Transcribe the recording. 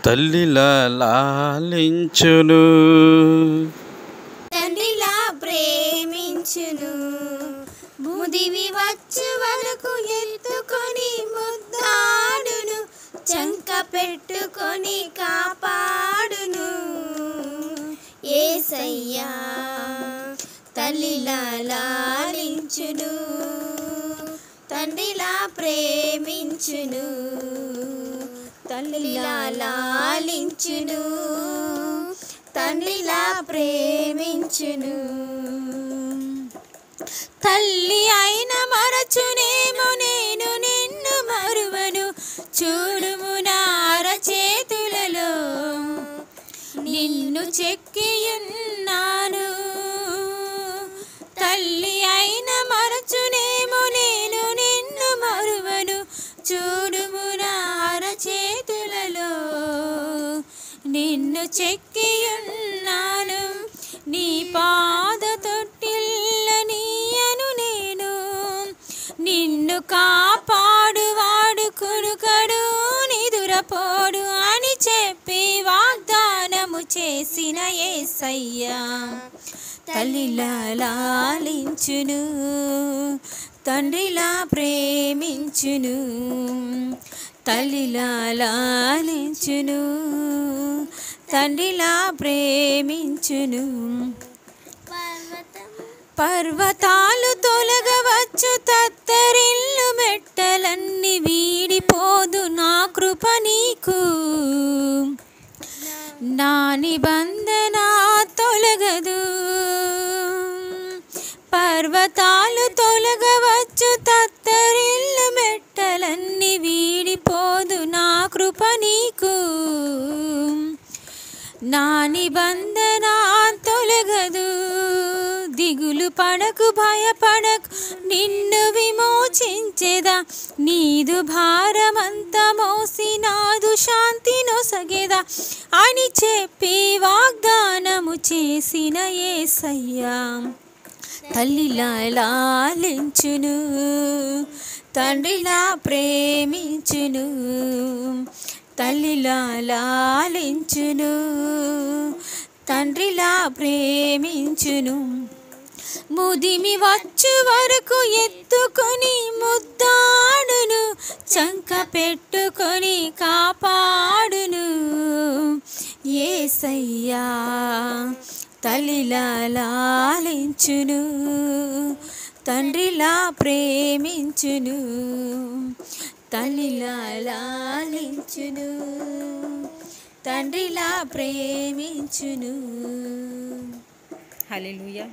తల్లిలా లాలించును, తండ్రిలా ప్రేమించును. ముదివి వచ్చు వరకు ఎత్తుకొని ముద్దాడును, చంక పెట్టుకొని కాపాడును. యేసయ్యా తల్లిలా లాలించును, తండ్రిలా ప్రేమించును. తల్లిలా లాలించును, తండ్రిలా ప్రేమించును. తల్లి అయిన మరచునేమో నేను నిన్ను మరువను, చూడుము నా అరచేతులలో నిన్ను చెక్కియున్నాను. తల్లి అయిన మరచునేమో నేను నిన్ను మరువను, చూడుము నా అరచేతులలో నిన్ను చెక్కియున్నాను. నీ పాద తొట్టిల్ల నీయను నేను, నిన్ను కాపాడువాడు కునుకడు నిదురపోడు అని చెప్పి వాగ్దానము చేసిన యేసయ్యా తల్లిలా లాలించును, తండ్రిలా ప్రేమించును. తల్లిలా లాలించును, తండ్రిలా ప్రేమించును. పర్వతాలు తొలగవచ్చు, తత్తరిల్లు మెట్టలన్నీ వీడిపోదు, నా కృప నీకు నా నిబంధన తొలగదు. పర్వతాలు తొలగవచ్చు, తత్తరిల్లు మెట్టలన్నీ వీడిపోదు, నా కృప నీకు నా నిబంధన తొలగదు. దిగులు పడకు భయపడకు, నిన్ను విమోచించెదా, నీదు భారమంతా మోసి నాదు శాంతి నొసగెదా అని చెప్పి వాగ్దానము చేసిన యేసయ్యా తల్లిలా లాలించును, తండ్రిలా ప్రేమించును. తల్లిలా లాలించును, తండ్రిలా ప్రేమించును. ముదిమి వచ్చు వరకు ఎత్తుకొని ముద్దాడును, చంక పెట్టుకొని కాపాడును. యేసయ్యా తల్లిలా లాలించును, తండ్రిలా ప్రేమించును. తల్లిలా లాలించును, తండ్రిలా ప్రేమించును. హల్లెలూయా.